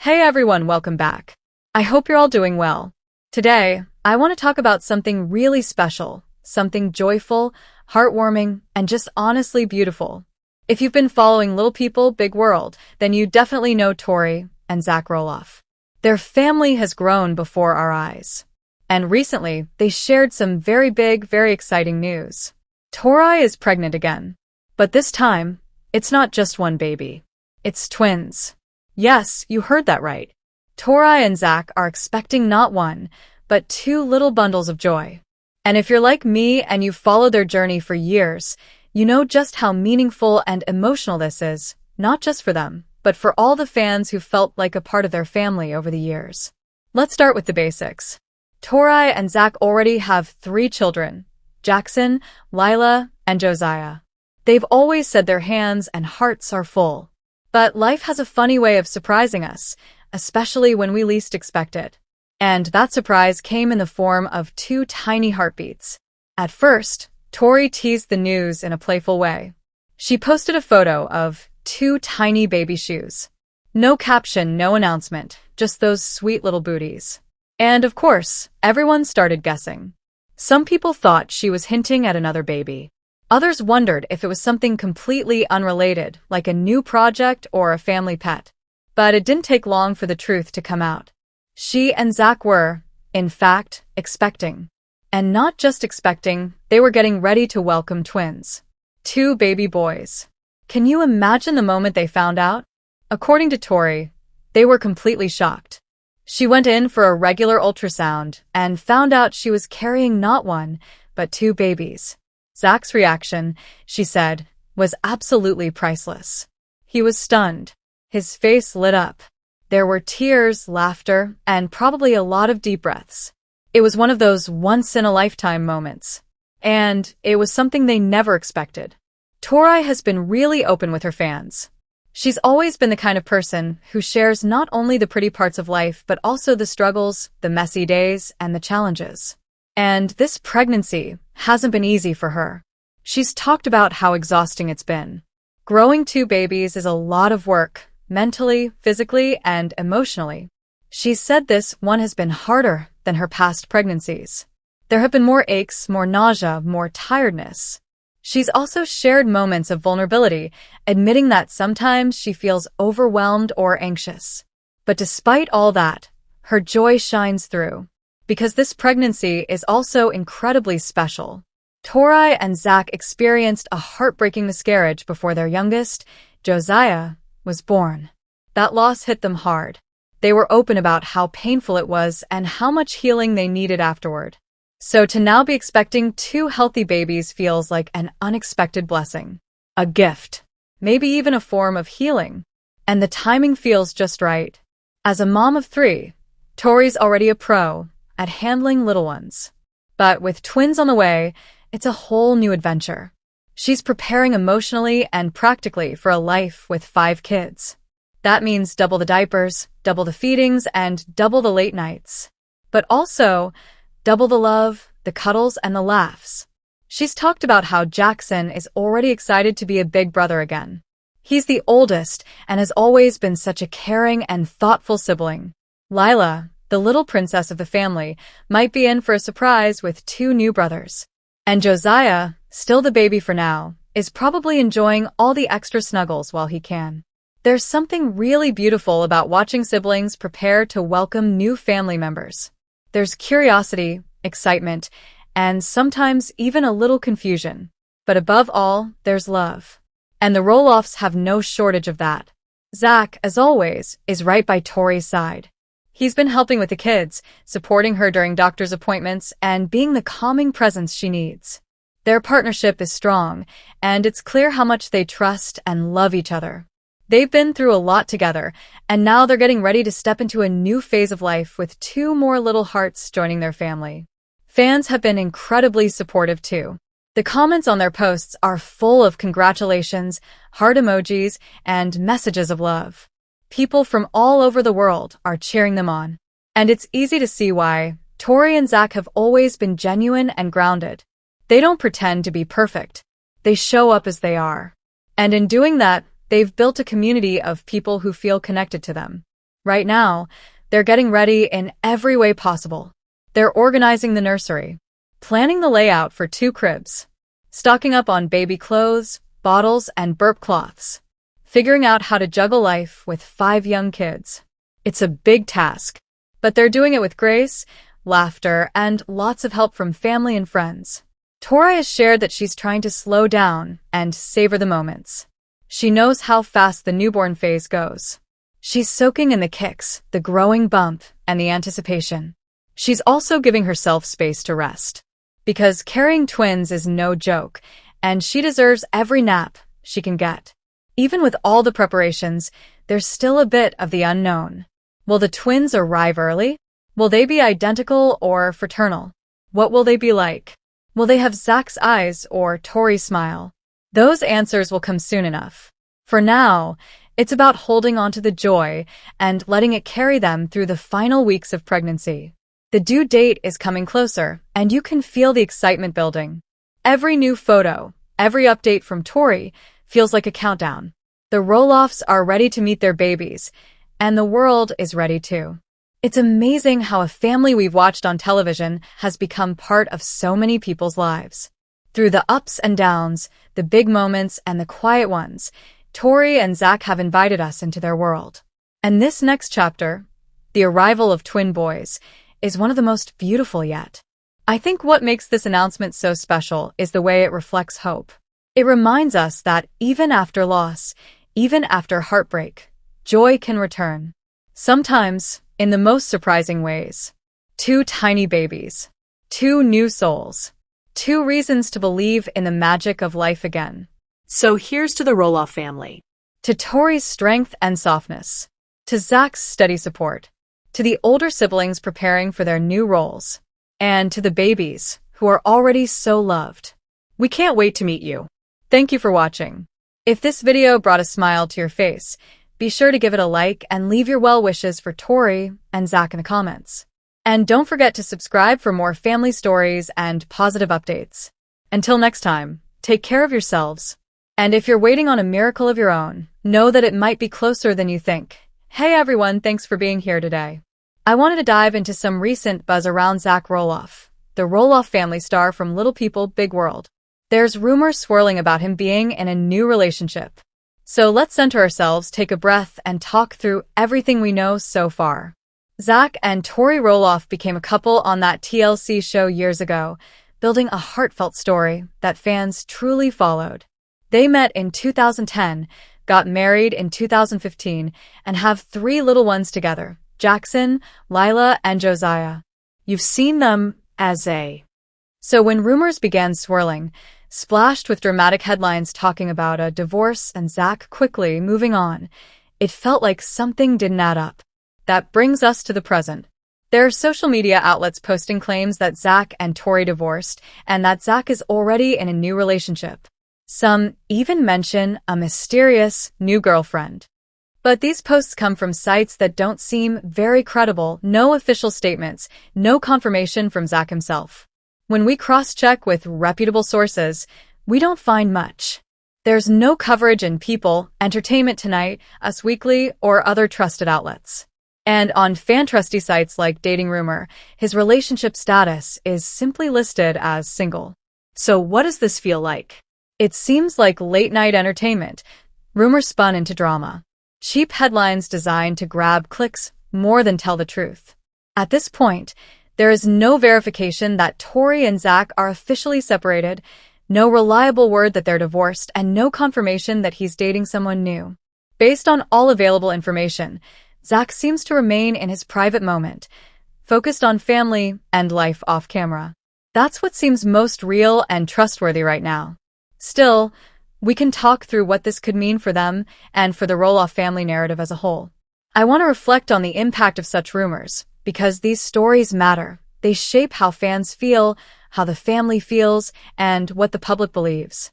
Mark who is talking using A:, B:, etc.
A: Hey everyone, welcome back. I hope you're all doing well. Today, I want to talk about something really special, something joyful, heartwarming, and just honestly beautiful. If you've been following Little People, Big World, then you definitely know Tori and Zach Roloff. Their family has grown before our eyes. And recently, they shared some very big, very exciting news. Tori is pregnant again. But this time, it's not just one baby. It's twins. Yes, you heard that right. Tori and Zach are expecting not one, but two little bundles of joy. And if you're like me and you've followed their journey for years, you know just how meaningful and emotional this is, not just for them, but for all the fans who felt like a part of their family over the years. Let's start with the basics. Tori and Zach already have 3 children, Jackson, Lila, and Josiah. They've always said their hands and hearts are full. But life has a funny way of surprising us, especially when we least expect it. And that surprise came in the form of 2 tiny heartbeats. At first, Tori teased the news in a playful way. She posted a photo of 2 tiny baby shoes. No caption, no announcement, just those sweet little booties. And of course, everyone started guessing. Some people thought she was hinting at another baby. Others wondered if it was something completely unrelated, like a new project or a family pet. But it didn't take long for the truth to come out. She and Zach were, in fact, expecting. And not just expecting, they were getting ready to welcome twins. 2 baby boys. Can you imagine the moment they found out? According to Tori, they were completely shocked. She went in for a regular ultrasound and found out she was carrying not one, but 2 babies. Zach's reaction, she said, was absolutely priceless. He was stunned. His face lit up. There were tears, laughter, and probably a lot of deep breaths. It was one of those once-in-a-lifetime moments. And it was something they never expected. Tori has been really open with her fans. She's always been the kind of person who shares not only the pretty parts of life, but also the struggles, the messy days, and the challenges. And this pregnancy hasn't been easy for her. She's talked about how exhausting it's been. Growing 2 babies is a lot of work, mentally, physically, and emotionally. She's said this one has been harder than her past pregnancies. There have been more aches, more nausea, more tiredness. She's also shared moments of vulnerability, admitting that sometimes she feels overwhelmed or anxious. But despite all that, her joy shines through. Because this pregnancy is also incredibly special. Tori and Zach experienced a heartbreaking miscarriage before their youngest, Josiah, was born. That loss hit them hard. They were open about how painful it was and how much healing they needed afterward. So to now be expecting 2 healthy babies feels like an unexpected blessing. A gift. Maybe even a form of healing. And the timing feels just right. As a mom of 3, Tori's already a pro at handling little ones. But with twins on the way, it's a whole new adventure. She's preparing emotionally and practically for a life with 5 kids. That means double the diapers, double the feedings, and double the late nights. But also, double the love, the cuddles, and the laughs. She's talked about how Jackson is already excited to be a big brother again. He's the oldest and has always been such a caring and thoughtful sibling. Lila, the little princess of the family, might be in for a surprise with 2 new brothers. And Josiah, still the baby for now, is probably enjoying all the extra snuggles while he can. There's something really beautiful about watching siblings prepare to welcome new family members. There's curiosity, excitement, and sometimes even a little confusion. But above all, there's love. And the Roloffs have no shortage of that. Zach, as always, is right by Tori's side. He's been helping with the kids, supporting her during doctor's appointments, and being the calming presence she needs. Their partnership is strong, and it's clear how much they trust and love each other. They've been through a lot together, and now they're getting ready to step into a new phase of life with 2 more little hearts joining their family. Fans have been incredibly supportive too. The comments on their posts are full of congratulations, heart emojis, and messages of love. People from all over the world are cheering them on. And it's easy to see why. Tori and Zach have always been genuine and grounded. They don't pretend to be perfect. They show up as they are. And in doing that, they've built a community of people who feel connected to them. Right now, they're getting ready in every way possible. They're organizing the nursery, planning the layout for 2 cribs, stocking up on baby clothes, bottles, and burp cloths, figuring out how to juggle life with 5 young kids. It's a big task, but they're doing it with grace, laughter, and lots of help from family and friends. Tori has shared that she's trying to slow down and savor the moments. She knows how fast the newborn phase goes. She's soaking in the kicks, the growing bump, and the anticipation. She's also giving herself space to rest. Because carrying twins is no joke, and she deserves every nap she can get. Even with all the preparations, there's still a bit of the unknown. Will the twins arrive early? Will they be identical or fraternal? What will they be like? Will they have Zach's eyes or Tori's smile? Those answers will come soon enough. For now, it's about holding on to the joy and letting it carry them through the final weeks of pregnancy. The due date is coming closer, and you can feel the excitement building. Every new photo, every update from Tori feels like a countdown. The Roloffs are ready to meet their babies, and the world is ready too. It's amazing how a family we've watched on television has become part of so many people's lives. Through the ups and downs, the big moments, and the quiet ones, Tori and Zach have invited us into their world. And this next chapter, the arrival of twin boys, is one of the most beautiful yet. I think what makes this announcement so special is the way it reflects hope. It reminds us that even after loss, even after heartbreak, joy can return. Sometimes, in the most surprising ways. 2 tiny babies. 2 new souls. 2 reasons to believe in the magic of life again.
B: So here's to the Roloff family.
A: To Tori's strength and softness. To Zach's steady support. To the older siblings preparing for their new roles. And to the babies, who are already so loved. We can't wait to meet you. Thank you for watching. If this video brought a smile to your face, be sure to give it a like and leave your well wishes for Tori and Zach in the comments. And don't forget to subscribe for more family stories and positive updates. Until next time, take care of yourselves. And if you're waiting on a miracle of your own, know that it might be closer than you think. Hey everyone, thanks for being here today. I wanted to dive into some recent buzz around Zach Roloff, the Roloff family star from Little People, Big World. There's rumors swirling about him being in a new relationship. So let's center ourselves, take a breath, and talk through everything we know so far. Zach and Tori Roloff became a couple on that TLC show years ago, building a heartfelt story that fans truly followed. They met in 2010, got married in 2015, and have 3 little ones together, Jackson, Lila, and Josiah. You've seen them as a. So when rumors began swirling, splashed with dramatic headlines talking about a divorce and Zach quickly moving on, it felt like something didn't add up. That brings us to the present. There are social media outlets posting claims that Zach and Tori divorced and that Zach is already in a new relationship. Some even mention a mysterious new girlfriend. But these posts come from sites that don't seem very credible, no official statements, no confirmation from Zach himself. When we cross-check with reputable sources, we don't find much. There's no coverage in People, Entertainment Tonight, Us Weekly, or other trusted outlets. And on fan-trusty sites like Dating Rumor, his relationship status is simply listed as single.
B: So what does this feel like?
A: It seems like late-night entertainment, rumors spun into drama. Cheap headlines designed to grab clicks more than tell the truth. At this point, there is no verification that Tori and Zach are officially separated, no reliable word that they're divorced, and no confirmation that he's dating someone new. Based on all available information, Zach seems to remain in his private moment, focused on family and life off camera. That's what seems most real and trustworthy right now. Still, we can talk through what this could mean for them and for the Roloff family narrative as a whole. I want to reflect on the impact of such rumors, because these stories matter. They shape how fans feel, how the family feels, and what the public believes.